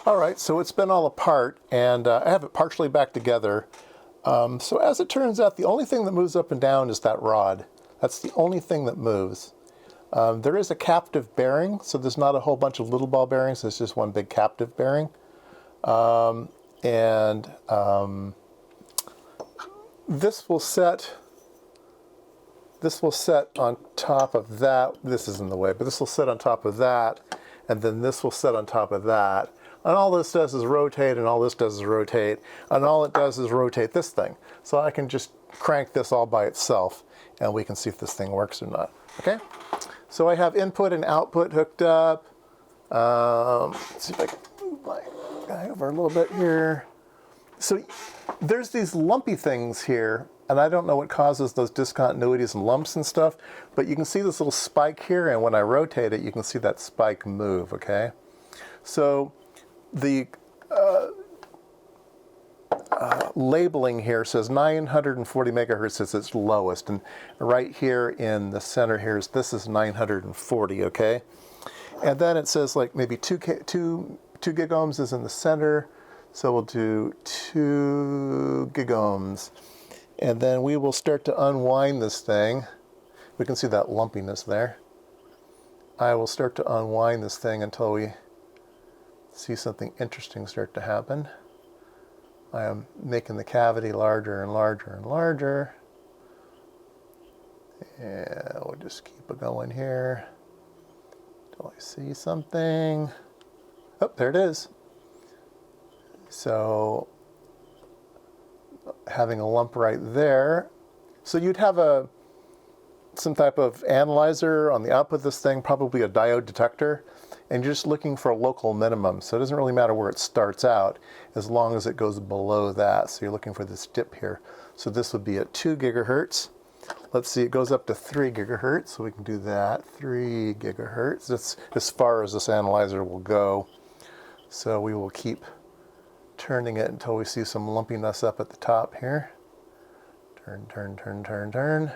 All right, so it's been all apart, and I have it partially back together. So as it turns out, the only thing that moves up and down is that rod. That's the only thing that moves. There is a captive bearing, so there's not a whole bunch of little ball bearings. There's just one big captive bearing. This will set on top of that. This is in the way, but this will set on top of that, and then this will set on top of that. And all this does is rotate, and all this does is rotate, and all it does is rotate this thing. So I can just crank this all by itself, and we can see if this thing works or not. Okay? So I have input and output hooked up. Let's see if I can move my guy over a little bit here. So there's these lumpy things here, and I don't know what causes those discontinuities and lumps and stuff, but you can see this little spike here, and when I rotate it, you can see that spike move, okay? So the labeling here says 940 megahertz is its lowest, and right here in the center here this is 940, okay? And then it says like maybe 2 gig ohms is in the center, so we'll do 2 gig ohms. And then we will start to unwind this thing. We can see that lumpiness there. I will start to unwind this thing until we see something interesting start to happen. I am making the cavity larger and larger and larger. And we'll just keep it going here until I see something. Oh, there it is. So having a lump right there. So you'd have some type of analyzer on the output of this thing, probably a diode detector, and you're just looking for a local minimum. So it doesn't really matter where it starts out as long as it goes below that. So you're looking for this dip here. So this would be at 2 gigahertz. Let's see, it goes up to 3 gigahertz, so we can do that. 3 gigahertz. That's as far as this analyzer will go. So we will keep turning it until we see some lumpiness up at the top here. Turn, turn, turn, turn, turn.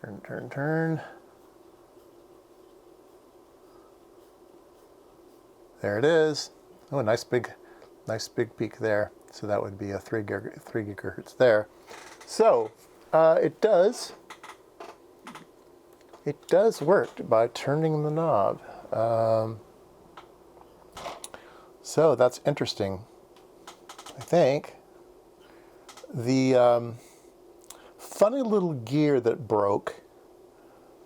Turn, turn, turn. There it is. Oh, a nice big peak there. So that would be a 3 gigahertz there. So it does work by turning the knob. So that's interesting. I think the funny little gear that broke,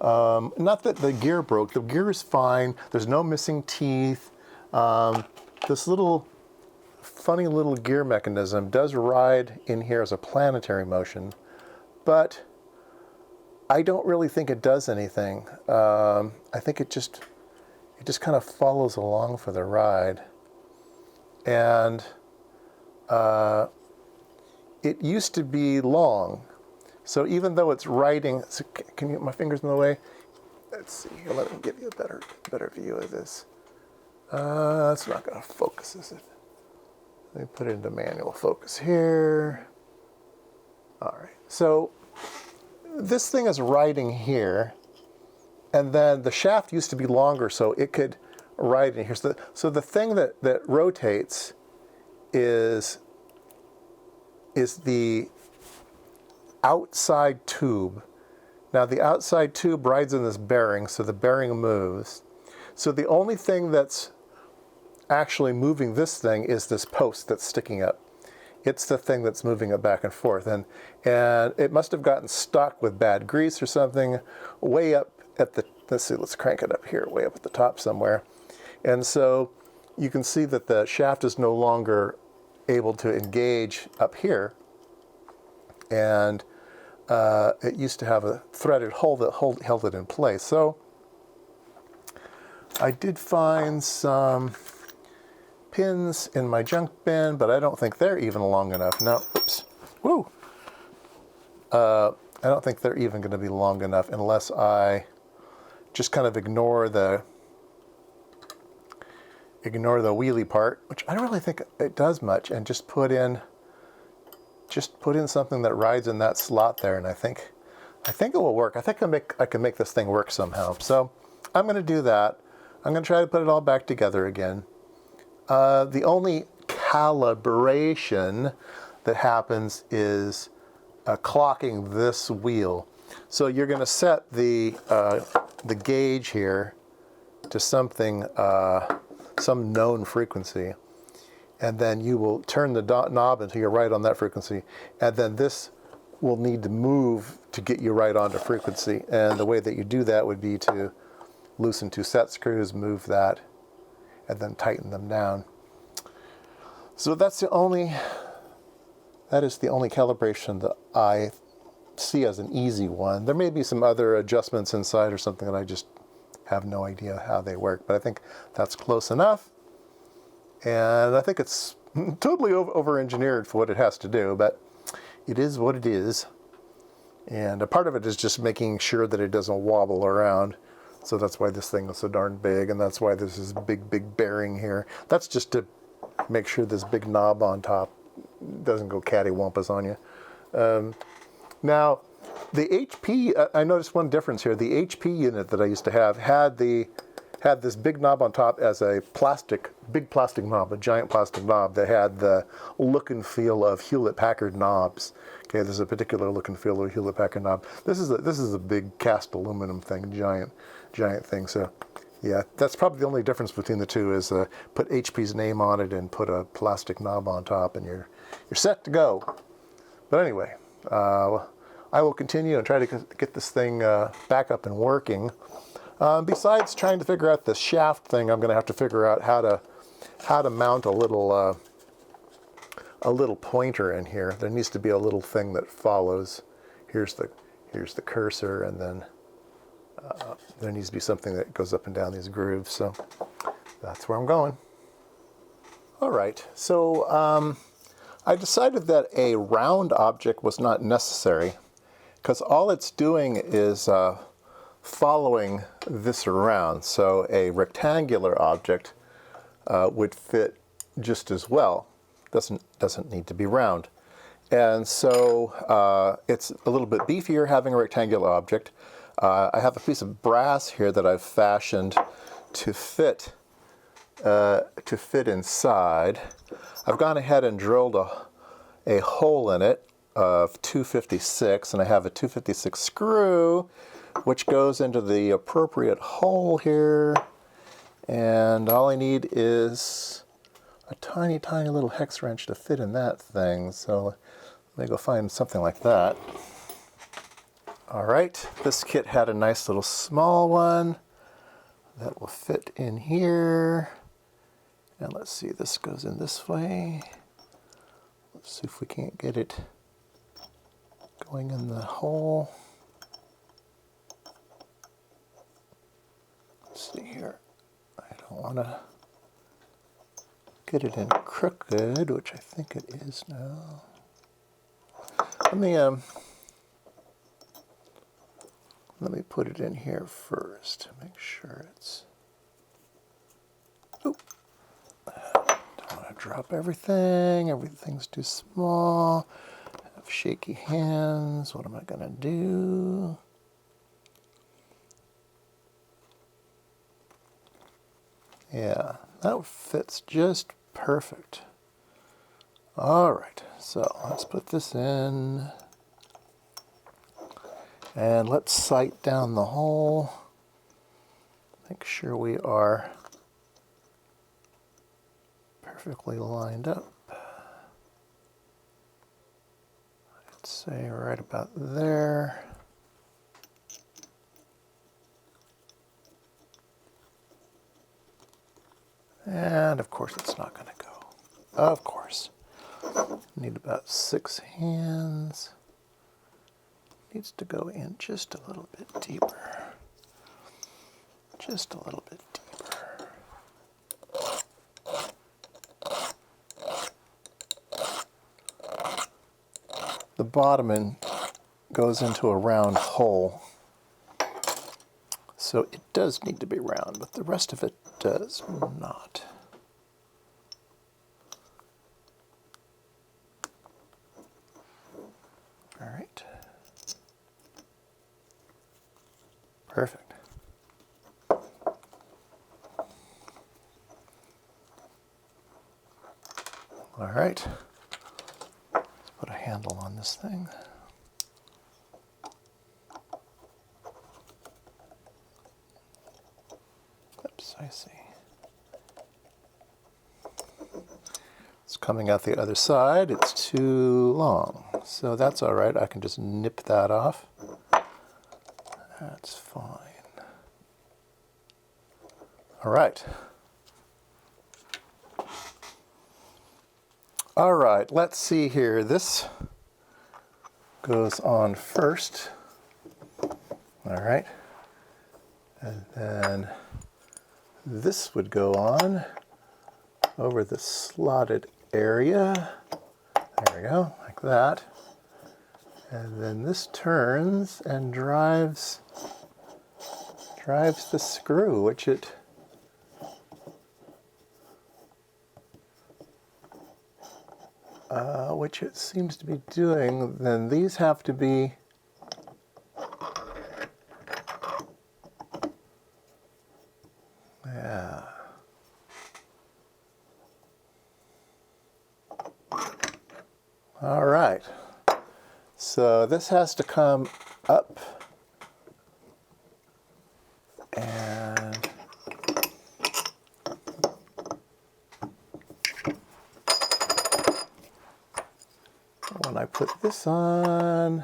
not that the gear broke, the gear is fine, there's no missing teeth. This funny little gear mechanism does ride in here as a planetary motion, but I don't really think it does anything. I think it just kind of follows along for the ride. And it used to be long. So even though it's riding, so can you get my fingers in the way? Let's see here, let me give you a better view of this. It's not going to focus, is it? Let me put it into manual focus here. All right, so this thing is riding here, and then the shaft used to be longer, so it could ride in here. So the thing that rotates is the outside tube. Now the outside tube rides in this bearing, so the bearing moves. So the only thing that's actually moving this thing is this post that's sticking up. It's the thing that's moving it back and forth. And it must have gotten stuck with bad grease or something way up at the, let's crank it up here, way up at the top somewhere. And so you can see that the shaft is no longer able to engage up here. And it used to have a threaded hole that held it in place. So I did find some pins in my junk bin, but I don't think they're even long enough. No, oops, woo. I don't think they're even going to be long enough unless I just kind of ignore the wheelie part, which I don't really think it does much, and just put in something that rides in that slot there, and I think it will work. I think I can make this thing work somehow. So I'm going to do that. I'm going to try to put it all back together again. The only calibration that happens is clocking this wheel. So you're going to set the gauge here to something, some known frequency, and then you will turn the knob until you're right on that frequency, and then this will need to move to get you right onto frequency. And the way that you do that would be to loosen 2 set screws, move that, and then tighten them down. So that is the only calibration that I see as an easy one. There may be some other adjustments inside or something that I just have no idea how they work, but I think that's close enough. And I think it's totally over-engineered for what it has to do, but it is what it is. And a part of it is just making sure that it doesn't wobble around. So that's why this thing is so darn big, and that's why there's this big bearing here. That's just to make sure this big knob on top doesn't go cattywampus on you. Now, the HP, I noticed one difference here. The HP unit that I used to have had this big knob on top as a big plastic knob, a giant plastic knob that had the look and feel of Hewlett-Packard knobs. Okay, there's a particular look and feel of Hewlett-Packard knob. This is a big cast aluminum thing, giant thing. So, yeah, that's probably the only difference between the two is put HP's name on it and put a plastic knob on top, and you're set to go. But anyway, I will continue and try to get this thing back up and working. Besides trying to figure out the shaft thing, I'm going to have to figure out how to mount a little pointer in here. There needs to be a little thing that follows. Here's the cursor, and then there needs to be something that goes up and down these grooves. So that's where I'm going. All right. So I decided that a round object was not necessary because all it's doing is following this around. So a rectangular object would fit just as well. Doesn't need to be round. And so it's a little bit beefier having a rectangular object. I have a piece of brass here that I've fashioned to fit inside. I've gone ahead and drilled a hole in it of 256, and I have a 256 screw which goes into the appropriate hole here, and all I need is a tiny little hex wrench to fit in that thing. So let me go find something like that. All right, this kit had a nice little small one that will fit in here. And let's see, this goes in this way. Let's see if we can't get it going in the hole. Let's see here. I don't want to get it in crooked, which I think it is now. Let me put it in here first to make sure it's. Oop. Don't want to drop everything. Everything's too small. I have shaky hands. What am I going to do? Yeah, that fits just perfect. All right, so let's put this in. And let's sight down the hole. Make sure we are perfectly lined up. I'd say right about there. And of course it's not going to go. Of course. Need about 6 hands. Needs to go in just a little bit deeper. Just a little bit deeper. The bottom end goes into a round hole. So it does need to be round, but the rest of it does not. All right. Perfect. right. Let's put a handle on this thing. Oops, I see. It's coming out the other side. It's too long. So that's all right. I can just nip that off. That's fine. All right. All right, let's see here. This goes on first. All right. And then this would go on over the slotted area. There we go, like that. And then this turns and drives the screw, which it seems to be doing. Then these have to be all right. So this has to come up and when I put this on,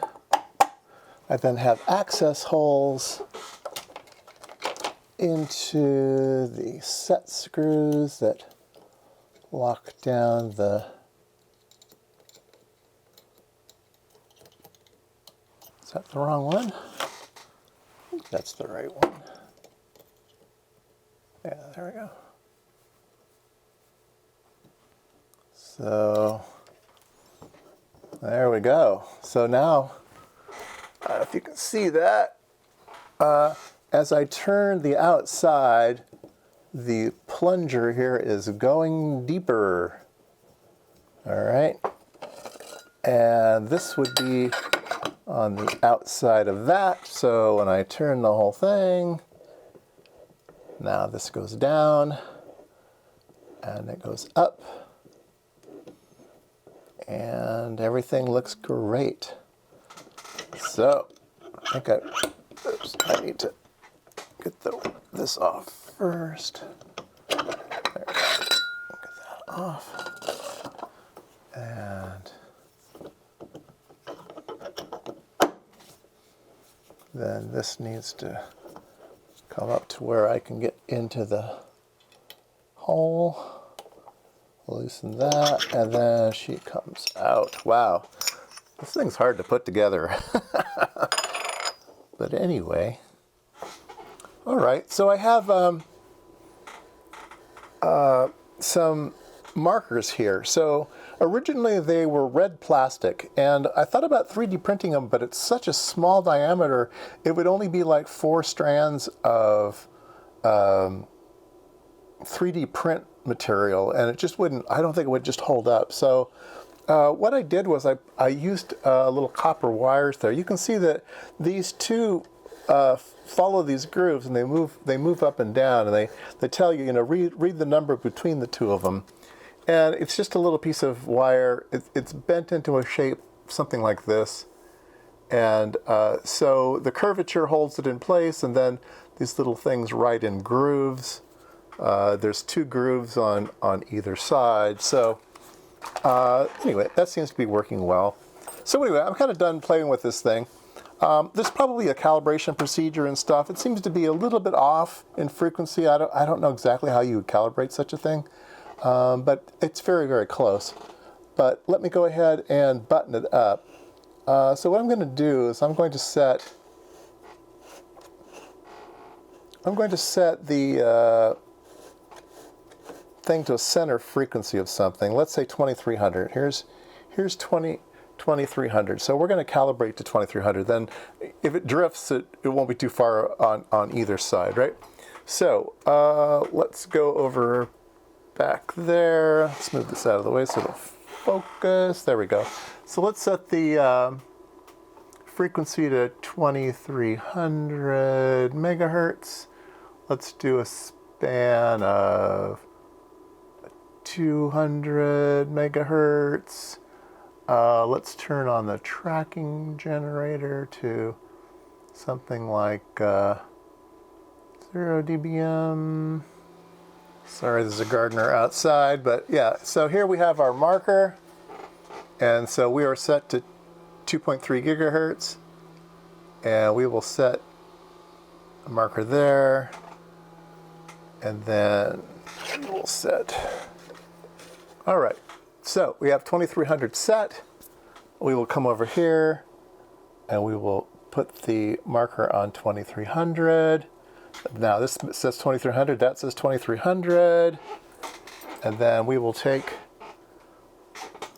I then have access holes into the set screws that lock down the Is that the wrong one? I think that's the right one. Yeah, there we go. So there we go. So now, if you can see that, as I turn the outside, the plunger here is going deeper. All right. And this would be on the outside of that. So when I turn the whole thing, now this goes down and it goes up and everything looks great. So I think I need to get this off first. There we go. Get that off. And then this needs to come up to where I can get into the hole. Loosen that, and then she comes out. Wow, this thing's hard to put together. But anyway, all right, so I have some markers here. So originally they were red plastic, and I thought about 3D printing them, but it's such a small diameter, it would only be like 4 strands of 3D print material, and it just wouldn't, I don't think it would just hold up. So what I did was I used little copper wires there. You can see that these two follow these grooves, and they move up and down, and they tell you, read the number between the two of them. And it's just a little piece of wire. It's bent into a shape, something like this. And so the curvature holds it in place, and then these little things write in grooves. There's 2 grooves on either side. So anyway, that seems to be working well. So anyway, I'm kind of done playing with this thing. There's probably a calibration procedure and stuff. It seems to be a little bit off in frequency. I don't know exactly how you would calibrate such a thing, but it's very, very close. But let me go ahead and button it up. So what I'm going to do is I'm going to set the thing to a center frequency of something. Let's say 2300. Here's 2300. So we're going to calibrate to 2300. Then if it drifts, it won't be too far on either side, right? So let's go over back there. Let's move this out of the way so it'll focus. There we go. So let's set the frequency to 2300 megahertz. Let's do a span of 200 megahertz. Let's turn on the tracking generator to something like 0 dBm. Sorry, there's a gardener outside, but yeah, so here we have our marker, and so we are set to 2.3 gigahertz, and we will set a marker there, and then we'll set. All right, so we have 2300 set. We will come over here, and we will put the marker on 2300. Now this says 2300, that says 2300, and then we will take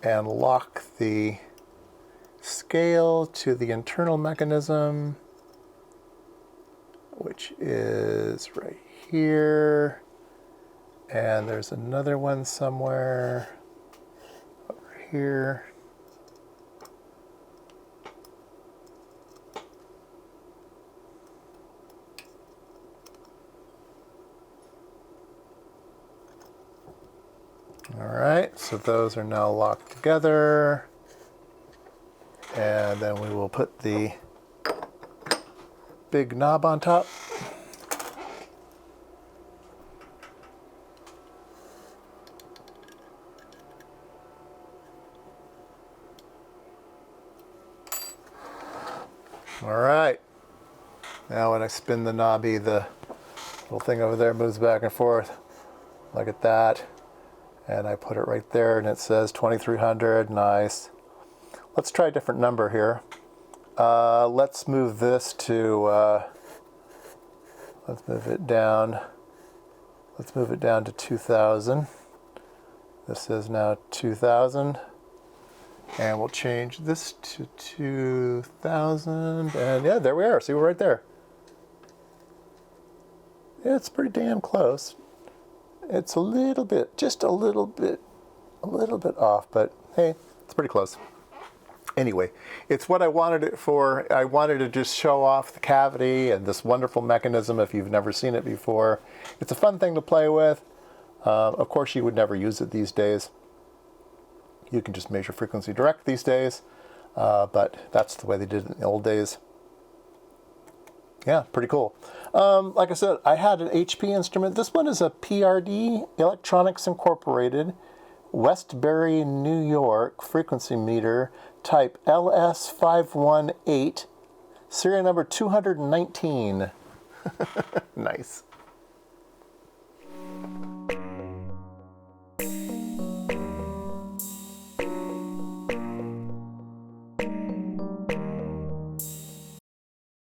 and lock the scale to the internal mechanism, which is right here, and there's another one somewhere over here. All right, so those are now locked together. And then we will put the big knob on top. All right. Now when I spin the knobby, the little thing over there moves back and forth. Look at that. And I put it right there, and it says 2300. Nice. Let's try a different number here. Let's move this to, let's move it down. Let's move it down to 2000. This is now 2000. And we'll change this to 2000. And yeah, there we are. See, we're right there. Yeah, it's pretty damn close. It's a little bit, just a little bit off, but hey, it's pretty close. Anyway, it's what I wanted it for. I wanted to just show off the cavity and this wonderful mechanism if you've never seen it before. It's a fun thing to play with. Of course, you would never use it these days. You can just measure frequency direct these days, but that's the way they did it in the old days. Yeah, pretty cool. Like I said, I had an HP instrument. This one is a PRD, Electronics Incorporated, Westbury, New York, frequency meter, type LS518, serial number 219. Nice.